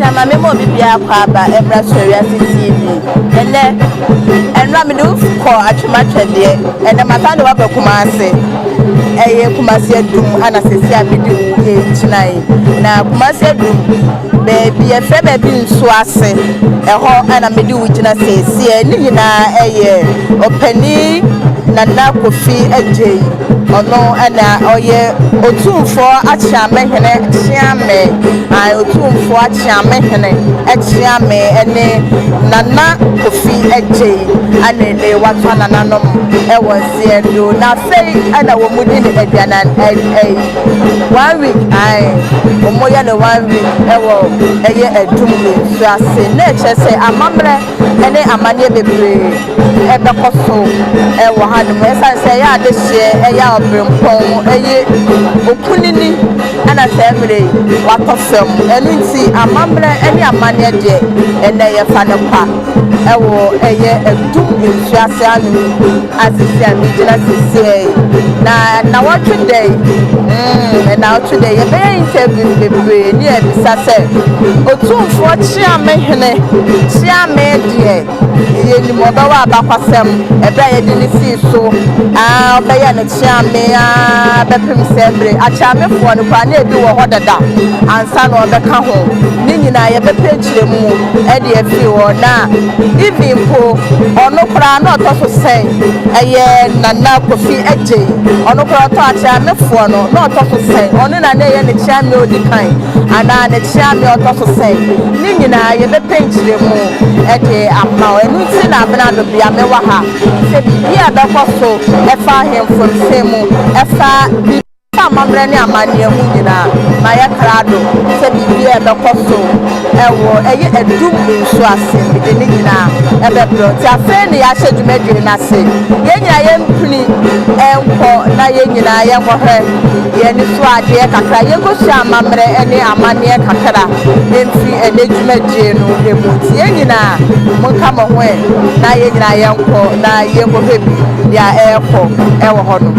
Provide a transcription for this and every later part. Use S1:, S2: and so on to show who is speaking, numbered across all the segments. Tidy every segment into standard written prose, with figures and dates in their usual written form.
S1: Chama me mo bibia kwaba ebra soria TV ene enra me do call atuma twede ene mata de wa Kumasi eye Kumasi adum ana sesi abidi e chinai na Kumasi adum baby efe baby nso ase eho ana me do gina sesi ni nyina eye opani Nana Kofi Ejay ono ana oye otumfo achiamehene chiame otumfo achiamehene echiame ene Nana Kofi Ejay anele watwa nananom ewozie do na fei ana wo mudi ne aduana 1 week omoya ne 1 week ewo eye adumle so ase na echese amamre ene amane bebre ebekoso ewo hanum esa se ya de hye eya obrempon eye okunini ana sebre watofem enunti amamre ene amane de ene ye fa ne kwa ewo eye adum nsuase anu asisi amigina sisi na what today na today ye be interview bebre ni ebisa se otumfo chiamehene chiame de ye ni mo ba wa abakwasem ebe ye de ni si so be ye ne chiame bepem sebre achiamefo no kwa na ebi wo hodada ansa na obeka ho ni nyina ye bepe chiremu e de afi wo na even po ono kra na otoso sen eye Nana Kofi Ejay ono kra to achiamefo no na otoso sen ono na na ye ne chiame odi kan ana ne chiame otoso sen ni nyina ye bepe chiremu e de ama enu ti na bena do bia me wa ha se bia da kwaso e fa hemfo nsemu e fa amamre ni amane hu nyina ma ya krado se bibia be kwaso ewo eye adum nso ase bide ni nyina e be bro ti afa ni ya hyedumadwiri na se ye nyina ye mpini enko na ye nyina ye ngohwe ye ni so ade kakra ye go hya amamre ene amane kakra emfi enedwumadwiri no emu ti ye nyina monka mo ho na ye nyina ye nko na ye ngohwe bi ya eko ewo ho no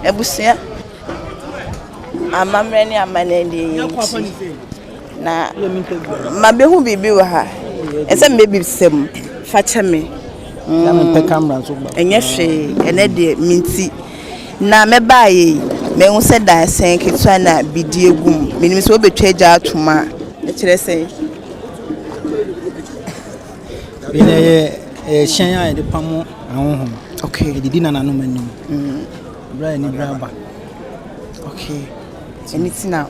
S1: Ebusia amamre ni amanende na mabehu bibi wa ha ese mebi sem fa cheme
S2: na me camera so gba
S1: enye hwe ene de minti na mebaye me hu se dan sen ketwa na bidi egum minim se obetwa agya atoma e kire sen
S2: bine ye hyen a de pamo ahonhom
S1: okay
S2: didi na nanu manim bra ni bra ba
S1: okay anything now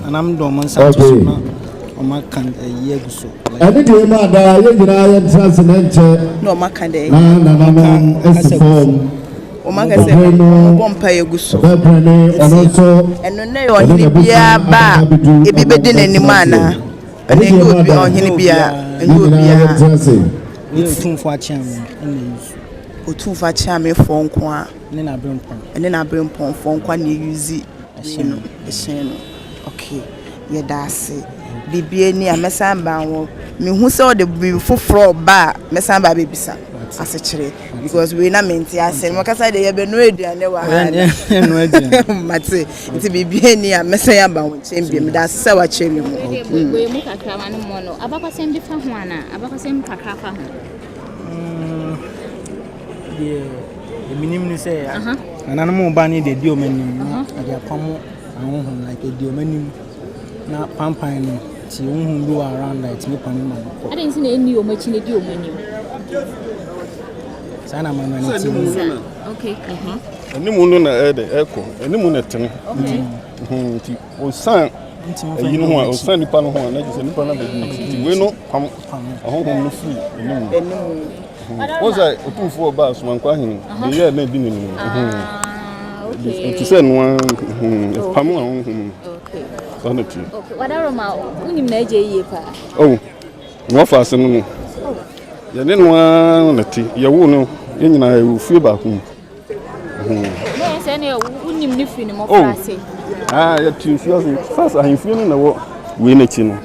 S2: and I'm doing something on my can a year or so.
S3: I did him at the Indian Transcendental.
S1: No, Macande.
S3: No, it's a form.
S1: Omanga se bompa yeguso
S3: and also
S1: eno ne yo hini bia ba ebi bedin animana ɛne obi ɔhene bia ɛne obi
S2: otumfo akyame ɛna yusu
S1: otumfo akyame fo nko a
S2: ɛne na
S1: brempɔn fo nko a na yuzi ɛhyɛn no okay yɛda ase bibie ni a mɛsan ba wo mehu sɛ ɔde bi foforo ba mɛsan ba bebisa asekyere because we na menti ase mo kasa de yɛbɛnu aduane wa ha
S2: no aduane
S1: mate nti bibie ni a mɛsan aba wo kyɛm bi meda ase sɛ wa kyerɛ mu
S4: we mu kakra ma no mo no abakɔsɛm bi fa ho ana abakɔsɛm kakra fa ho
S2: de minim ni sɛ ana no mo ba ni de di o manim na ade apamo ahohom like de o manim na pampan no ti ohun bi around that me pam ma ko
S4: ade nsi na eni o machi na di o manim
S2: sana ma na ti
S4: okay
S5: eni mu no na eko eni mu na tene ti o san eyi no ho a o san nipa no ho a na je nipa na be ti we no pam ahohom no free eni mu o sai otumfo ba so man kwa hin de ye na di ni okay ti se no pam ahohom okay
S4: wadaroma unim na eje yie pa
S5: no fa ase no ye ne no na ti ye wo no ye nyina ye fie ba ku
S4: no se ne unim ni fie ni mo fa ase
S5: ye ti fie ase fast ahin fie no na wo we na ti no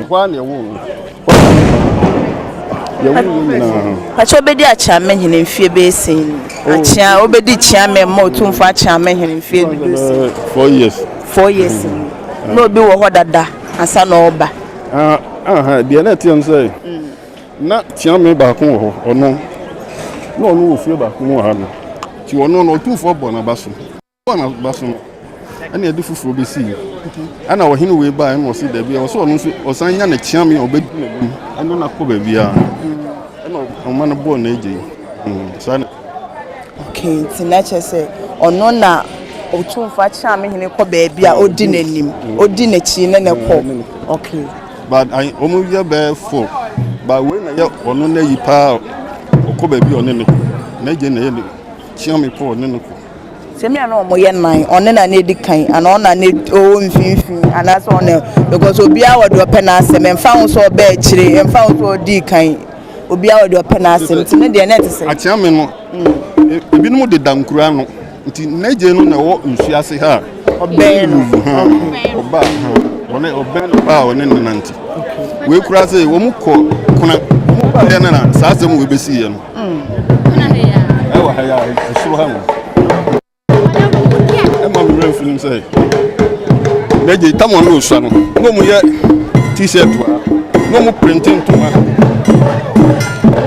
S5: kwa na ye wo no ye wo ni na
S1: pacho obedi achame hene fie be sen achia obedi chiame ma otumfo achame hene fie be sen 4 years no be wo hodada asa na oba
S5: dia na tiam say na tiam ba ko ho ono no wo fie ba ko ho ha no ti ono no tumfo bo na baso ana edi fufuro be si ana wo hene we ba no si da bia wo so ono so osan nya na tiam ya obedi na bi ano na ko ba bia ana o man bo na eje sana
S1: okay tinache say ono na otumfo achame hene ko baabi a odi nanim odi nachi na ne ko okay
S5: but I omu ye be for but we na ye ono na yi pa ko baabi one ne na je na ye chiame po one ne ko
S1: se me na omo ye nan one na edi kan ana ona na o mfinfin ana so one because obi a wode ope na asem emfa ho so oba akire emfa ho so odi kan obi a wode ope na asem ti ne de na tese
S5: achiame no ebi no de dankura no nti neje no na wo nsuase ha
S1: oben no
S5: oba one oben ba one nananti we kura say wo mu ko kuna ya na saasem we besi ye no
S4: na he ya
S5: wa ha ya so ha no ma me ref film say neje tamon no so no no mu ye t-shirt wa no mu printing to ma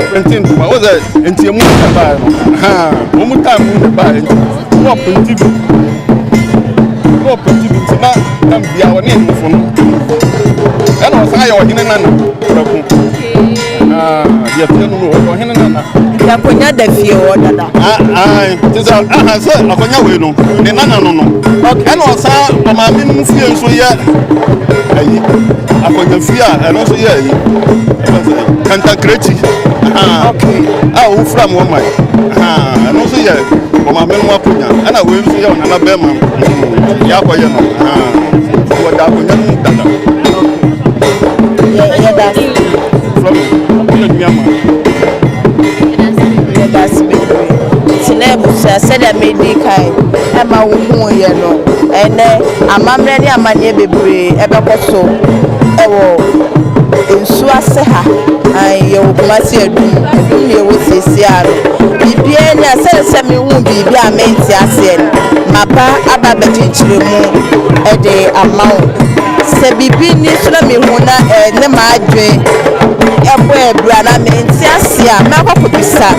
S5: printing to ma wo say enti mu ba no wo mu time mu ba enti no printing na bia woni mfo no ana osan ya ohine nana praku dia pia no ohine nana
S1: ya konya da fie wo dada
S5: tisa so akonya we no ne nana no ana osan ma mi mu fie nso ye ayi akonya fie a eno so ye ayi kanta kreti
S1: okay
S5: wo fra mo mai eno so ye o ma me no akonya ana we nso ye ona na be ma ya koye no wo da akonya no dada
S1: ya da
S5: from Nyama
S1: ya da sibe sinebu sa seda medi kai e ma wo hu ye no ene amamre ne amanye bebre ebekoso ewo ensu ase ha ye wo kumasi edum ne wo sisi aro bibie ne asese me hu bibi amenti ase mapa aba betinchire mu ede amawo se bibi ni so na me hu na ne ma adwe ebo ebra na menti ase a ma kwakobisa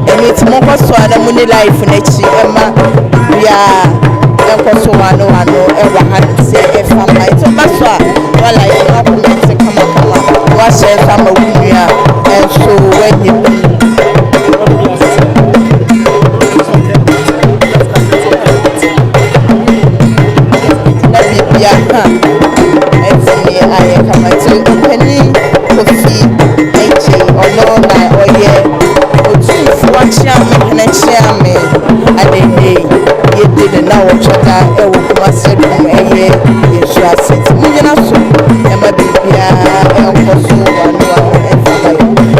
S1: emiti mo koso ana mu ni life na chi ema ya enkoso wano ewa hanse efama ito baso a wala ye na komenti kama wa share fama wuya enso wenye na bibia ha etini aye kama ti openi kofi eche ono na oye otu fuachia me na chia me adede ye did na wɔkyɛda ɛwɔ Kumasi dum ɛyɛ Yesu asɛnti munyina so ɛma biribiara ɛnkɔ so wano a ɛfaba yɛ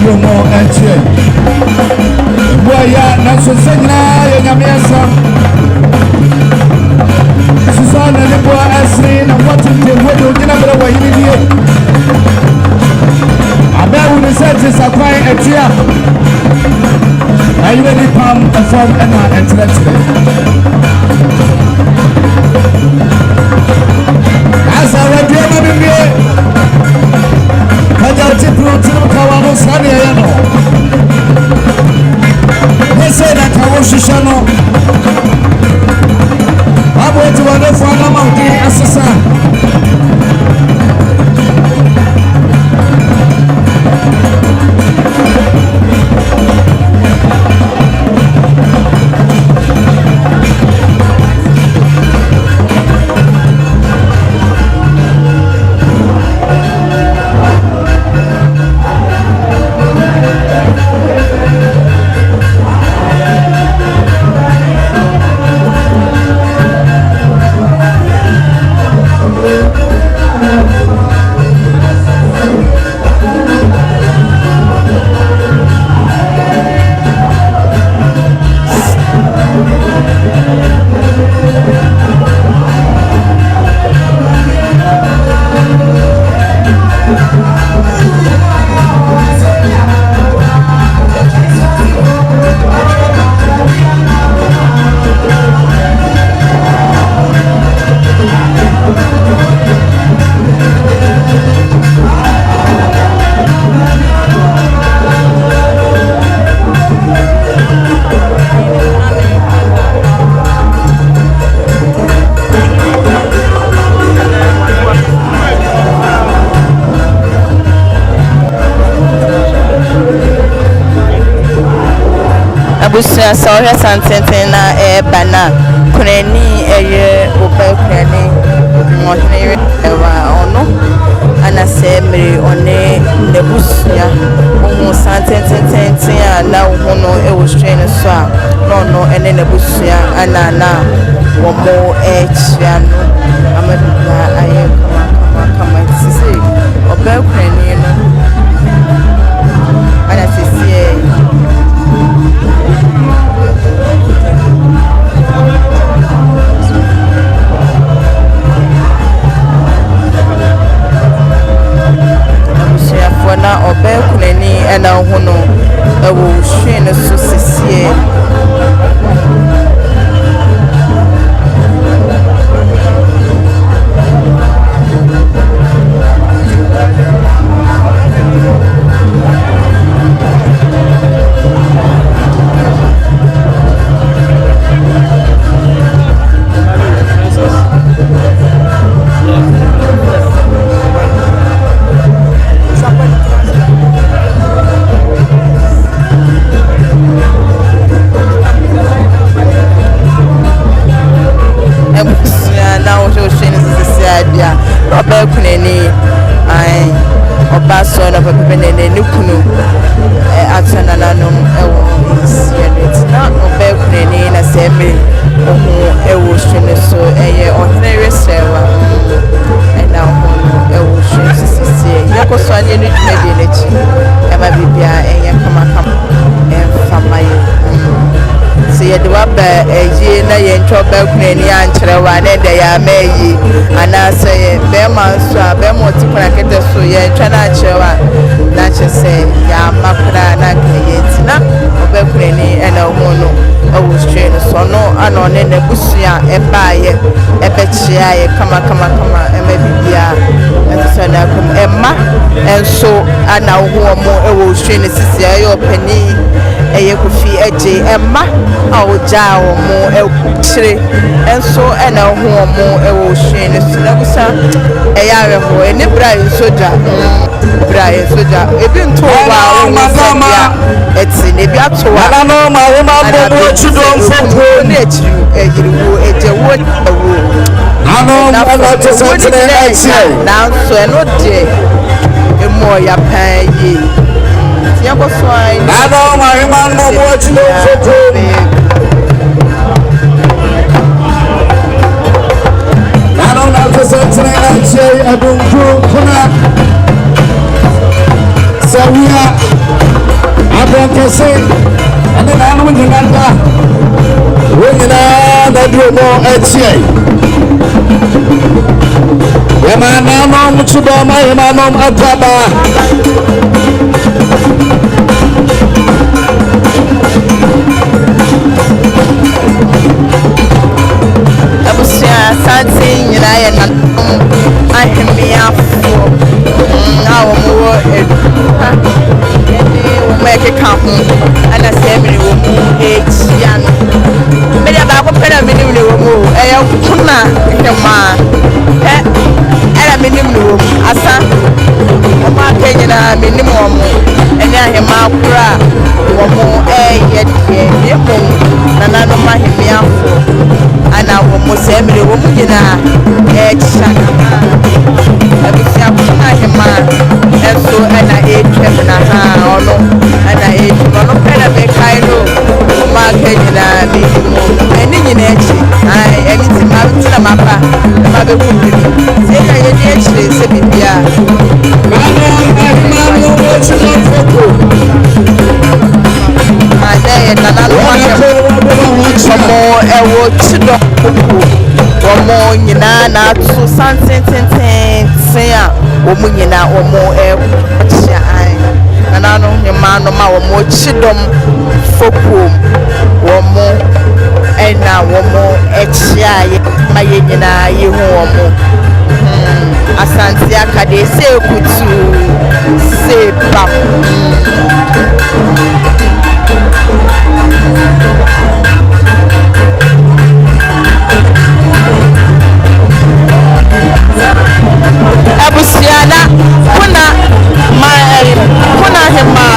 S3: Promo and Chain. Boy, Naso Segna, Yamiasa Susan and the boy Asrin, and what in the window, you never know what you did. I bet when the senses are quite a tear. I really palm a form and I enter today. As I read the other day, I got to put to the Kawano Sani. They say that Kawoshishano. I'm going to run for a mountain assassin.
S1: Busia Soria Santana Bana Kuneni Opa Kuneni Motinere Ono Anasemi One Nebusia Umu Santana now Hono Ewostrain Swa no and then Nebusia Anana Womo Chiano Amadu Ayakama Sisi Opa Kuneni Anasisi na obe kuneni ena hono ewo hwe ne so sesie Oba kuneni ai oba so na papa nene nukunu atana nanom ewo sianet na oba kuneni na seme ohu ewo hwene so eye ohnere sewa na ohu ewo hwene sisi yakoso anye no dwumadi n'echi ema bibia eye kama famaye se ye de waba eji na ye ntwa ba kunani ankyerɛwa na de ya mayi ana se be man so be mo ti kura kete so ye ntwa na ankyerɛwa na kyese ya makura na keye tina oba kunani ena ho no awu strain so no ana ne na busua ebaaye ebechia ye kama ema bibia enso na kum emma enso ana ho mo awu strain sisi ayo pani eye kofi eje emma awja wo mo ekire enso ena ho mo ewo hwe ne sinabusa eyare ho eni brain soja ebi nto wa wo masama eti ne bi ato wa na no ma wo ma bo chudon fofo ne ekiri eyiriwo ejewo ewo ano ma la to sentire eche na so eno de emo ya pan yi yako swai na no ma man mo bo chudon fofo Adunku kuna Sawia
S3: say, and then I'm winning that. Winning that you more at sea. Yamanam Chubama, Yamanam Ataba.
S1: Something you know, I can be out for now more. Make a count, and I say, we will move age young. Maybe about a minimum room, a kuna, and a minimum, a son, a market in a minimum, and I am out cry, or more, yet, and I don't mind me out for. And I will most every woman in a head shaka. Every time I am and so and I ate him and I ate him on a pen of a kind of market in a minimum. And in anything I will tell my papa, the mother would be. Say, I actually said, yeah. Omo nyina na to something say omo nyina omo chia ai na no nyima no ma omo chidom fokum omo ena omo chia ye ma ye nyina ye hu omo asante akade se kutu se pap Abusiana kuna hema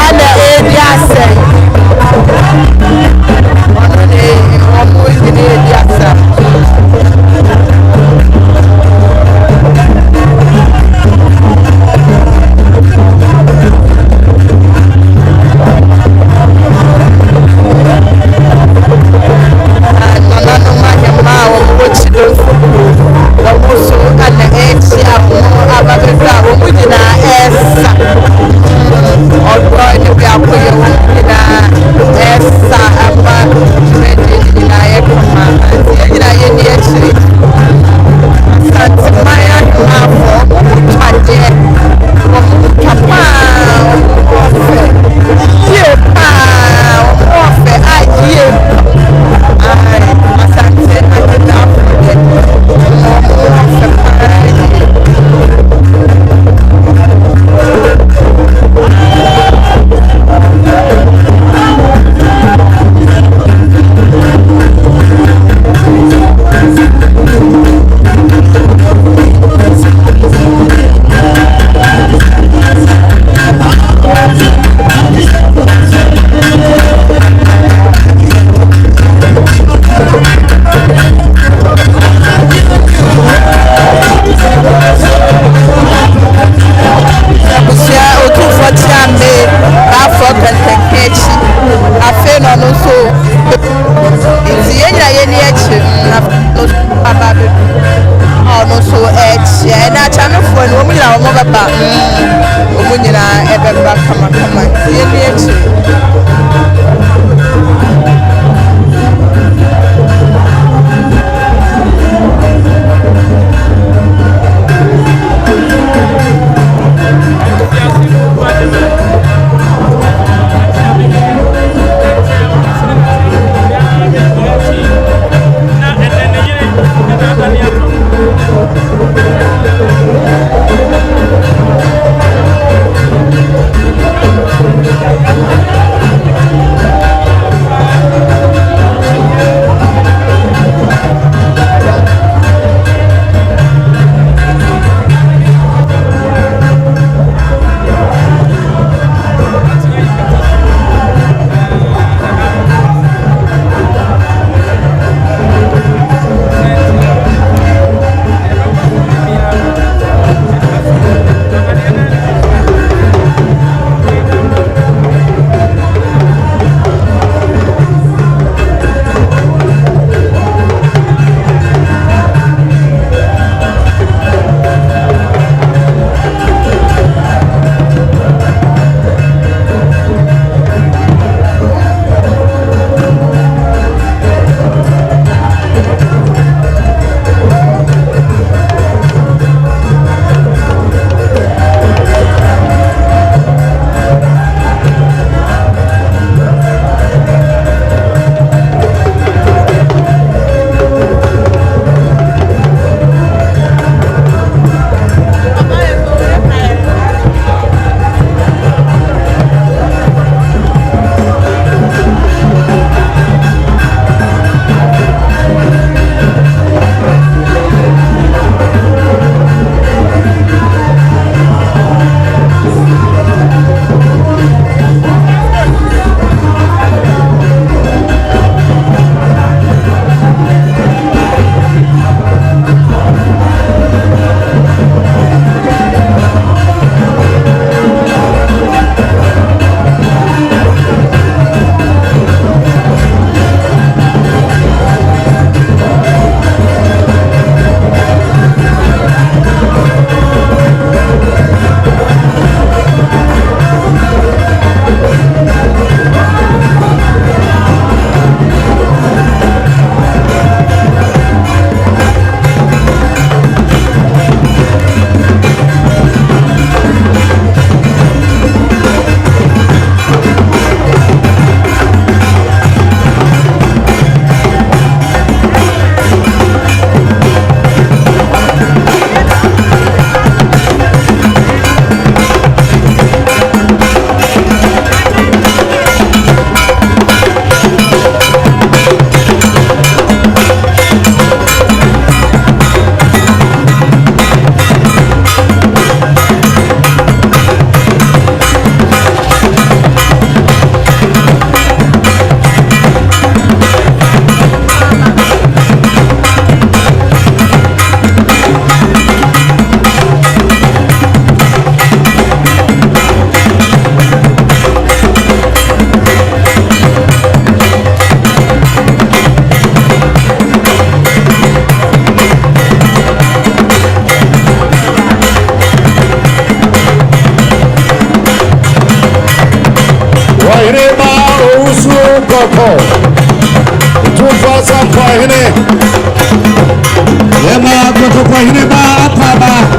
S1: ana area say omo izini area say
S3: Sampahine. Yema Kotopahine ba Apaba.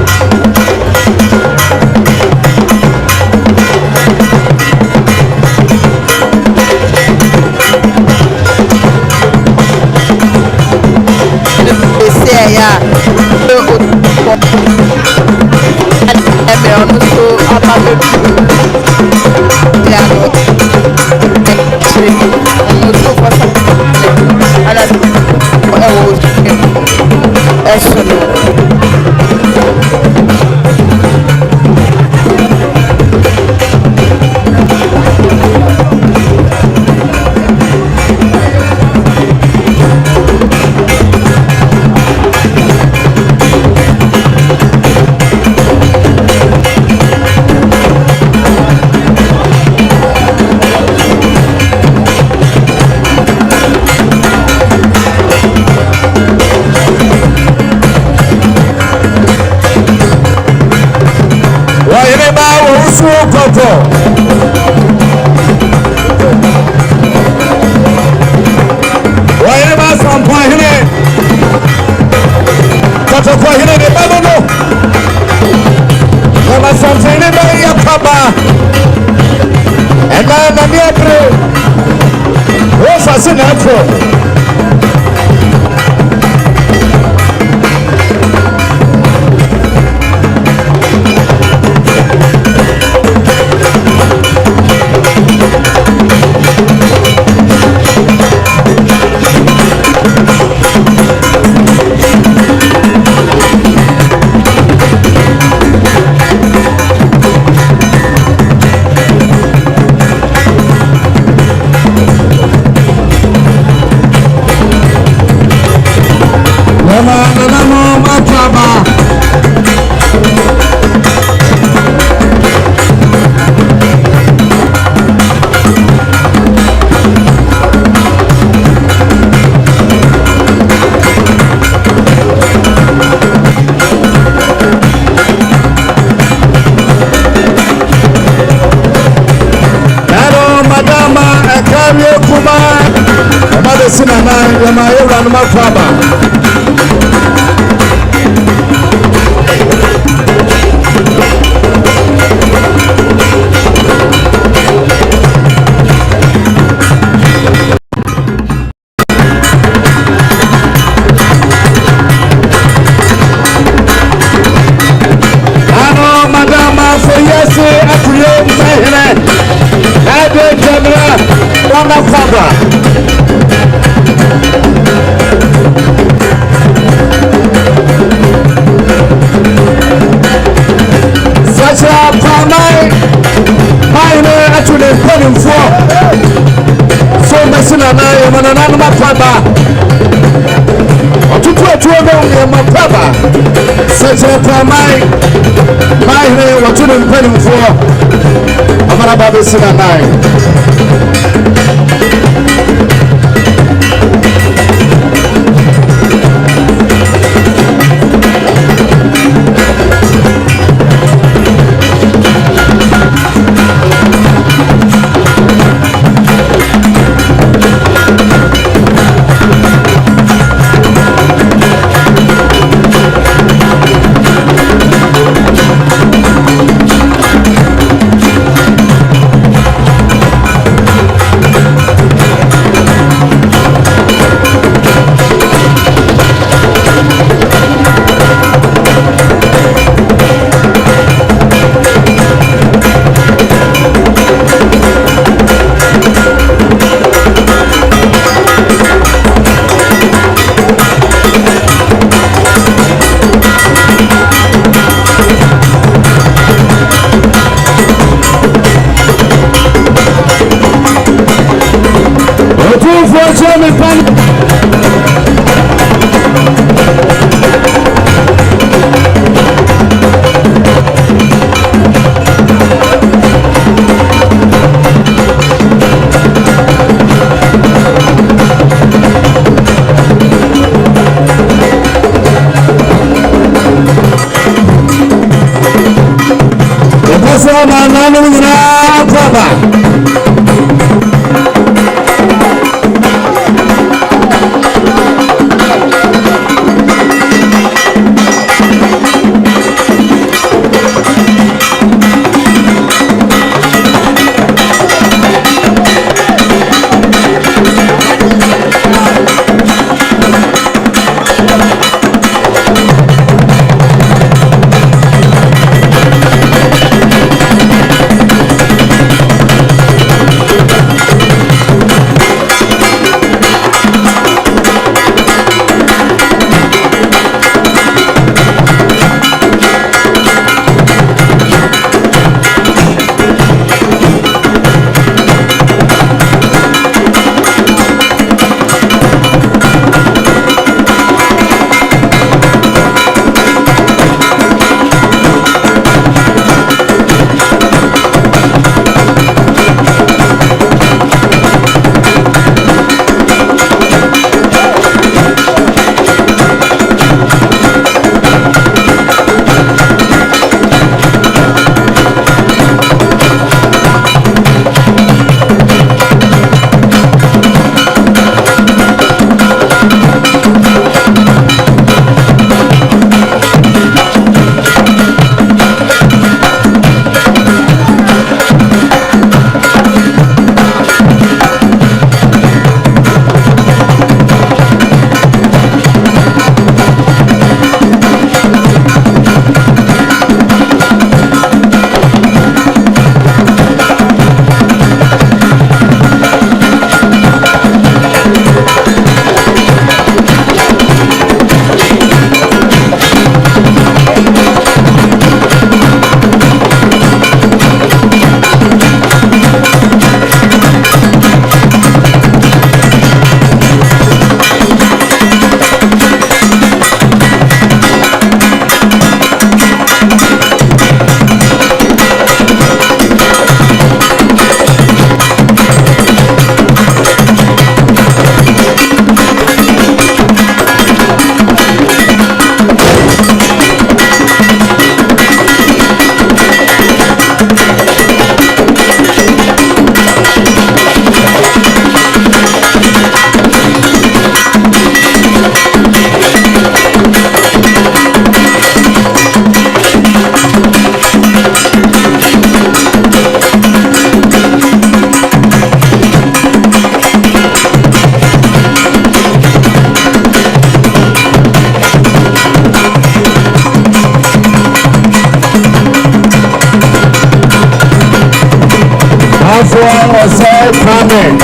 S3: or say comment.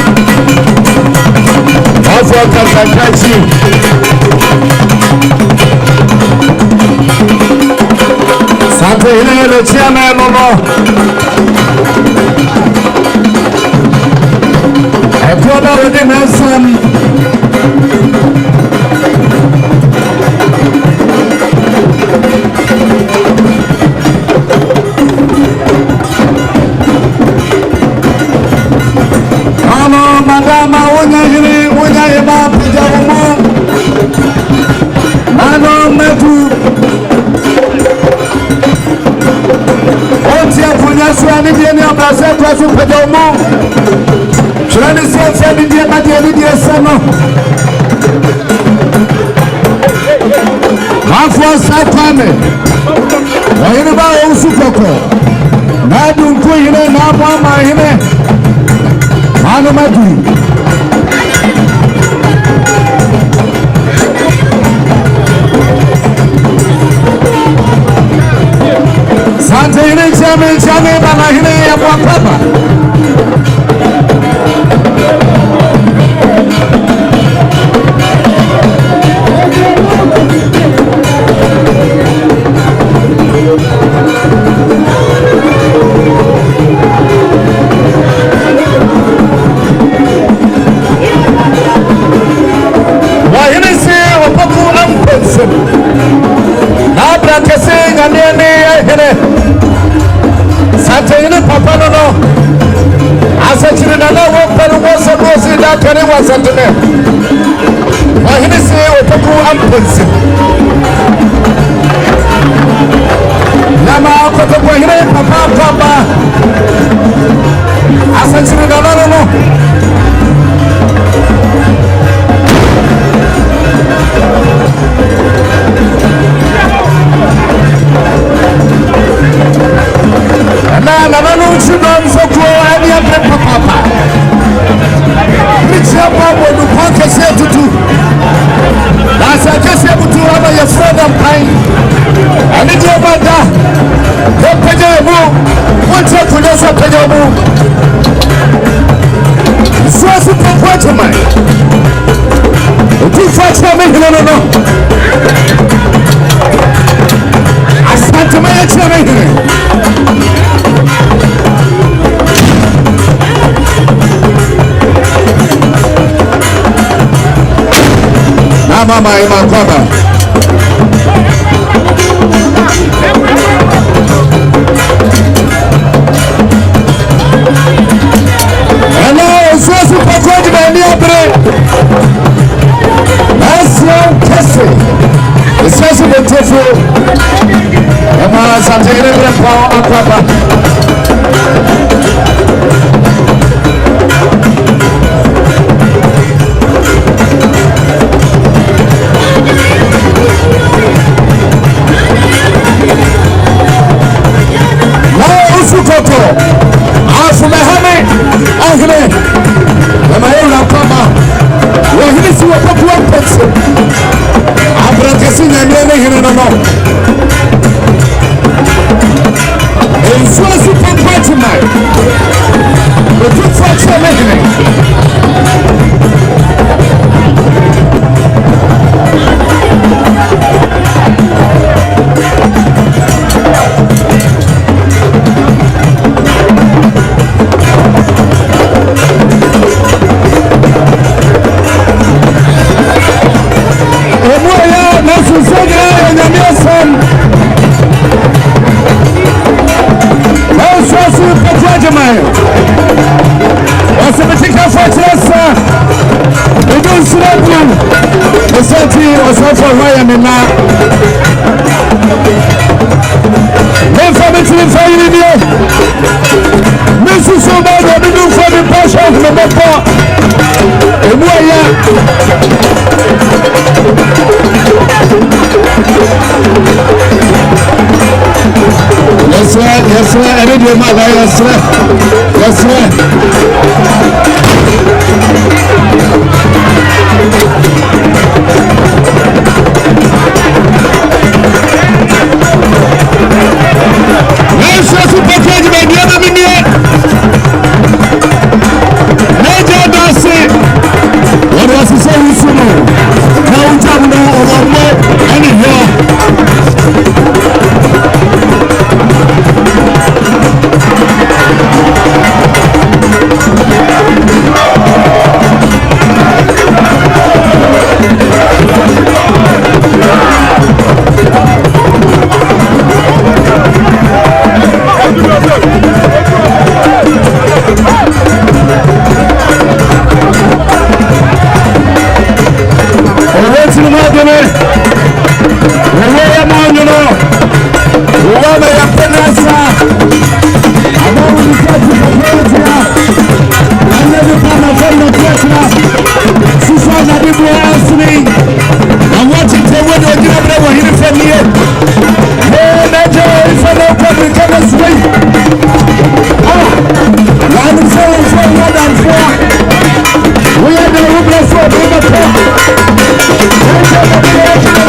S3: Also, Kakakachi. Sante Hine, the chairman, I brought out the Nelson. Madama Wanyahiri, Wanyahima, Pijamo, Mano Metu, Otia Punyaswani, Diana Basa, Prasu Pajamo, Shani Sasa, Diana Dia Sama, Mafua Sapame, Wayaba Usukoko, Nadu Kuhine, Nama Mahine. Anumadi Sante hine chame bana hine ya Papa. Papa no asachiri na na wopere woso wosi da kare wasantene wahini se opoku amponsi lama koto wahini papa asachiri na no na no chudon so ko ani abre papa richa babo no panke se tutu na sa kese butu aba ya freedom pai ani je bada ko peje mu wonte ko do so peje mu so so papa chama tu fa chama no asante ma ya chama Mama Imakwaba hello so pakoji na ni abre Nasio kese so betefo ema santere kwa akwaba Yes, sir. I need your mother. Yes, sir. Yes, sir. Yes, sir. Super package, my dear. Adama ya penasa. Adama ni kati kwa Anabi kama fanya kwetra. Sisa na bibu ya asini. Na wati tewe na wajina mre wa hili familie. Neje ifana ukabri kama sway. Wani msawa msawa wada mfua. Uya na ubra fua bima kwa. Neje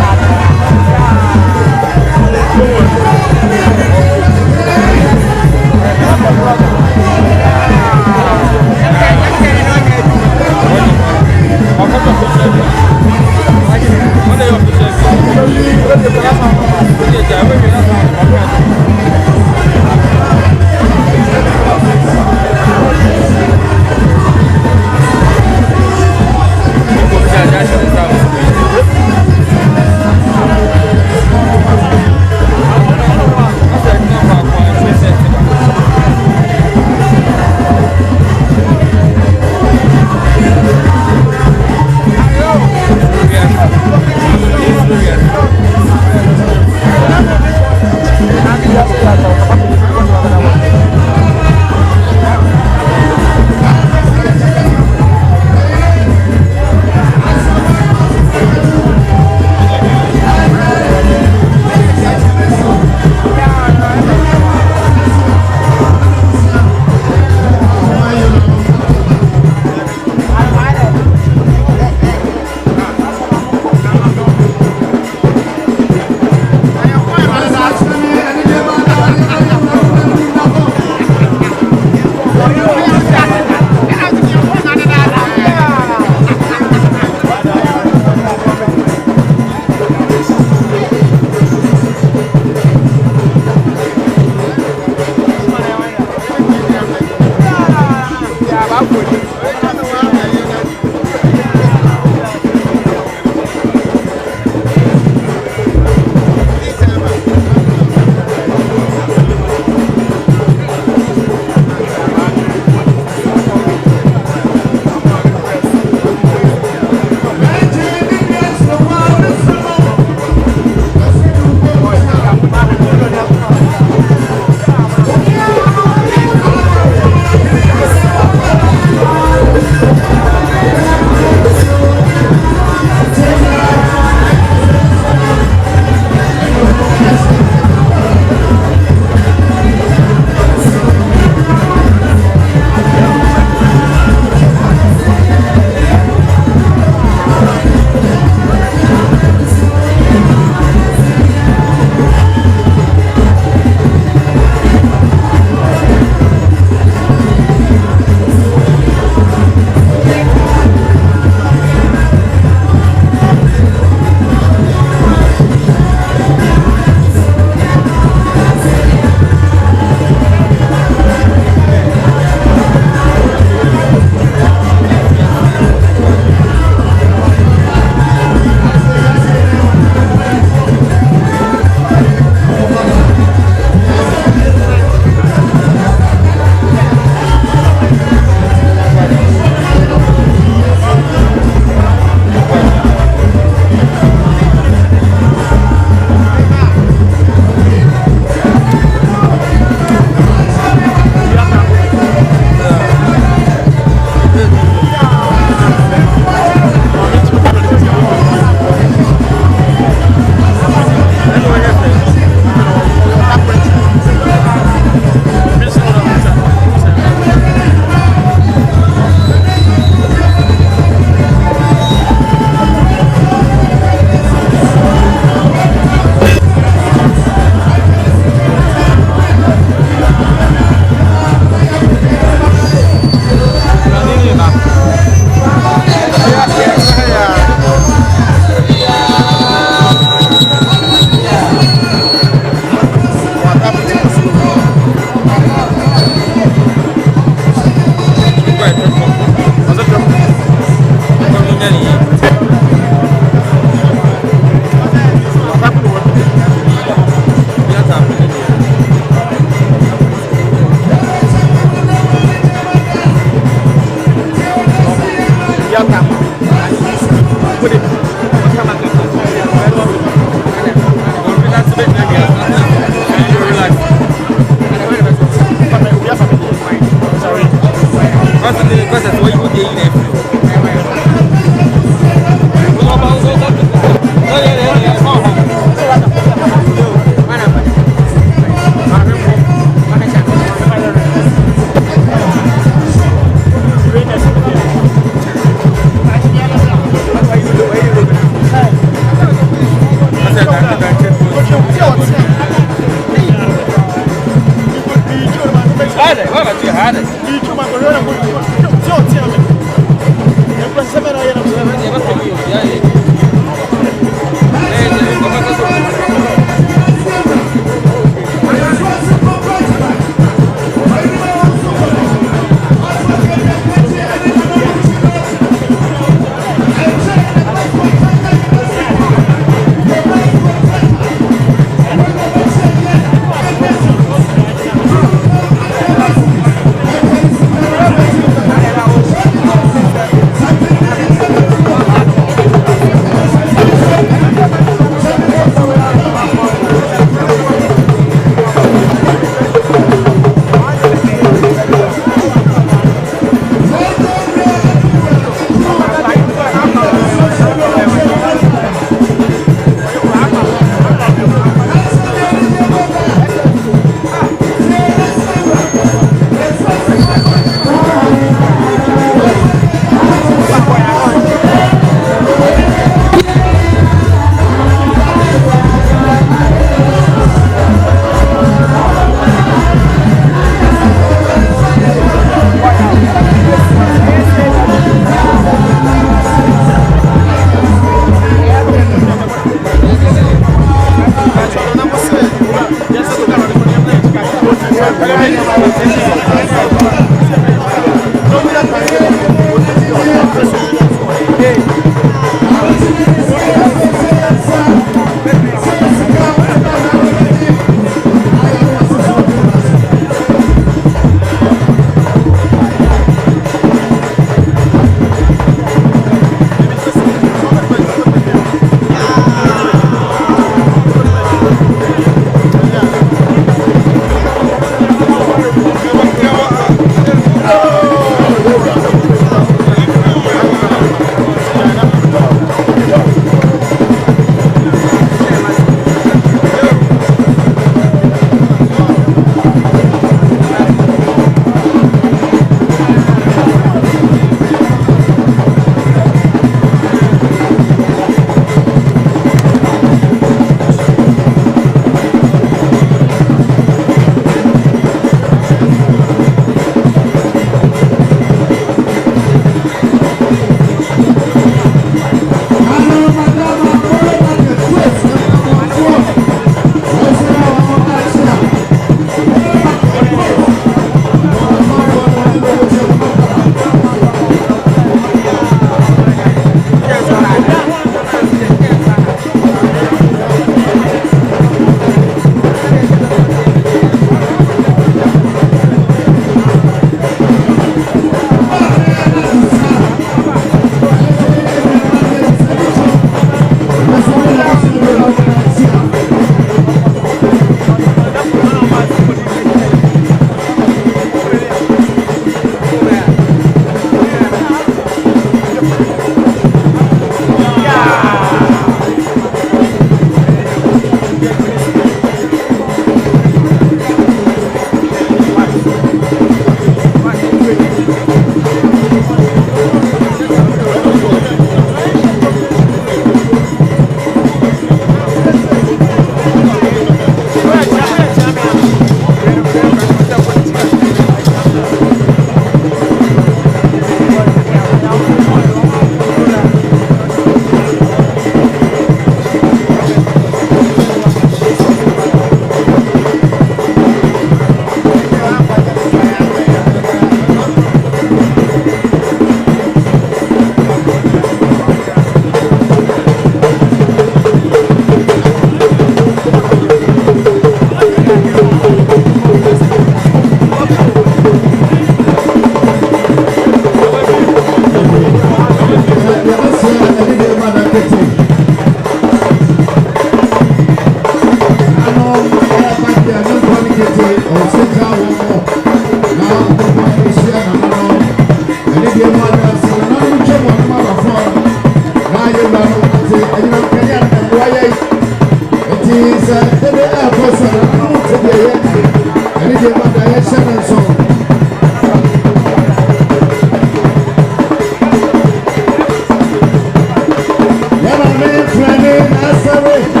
S3: Friend,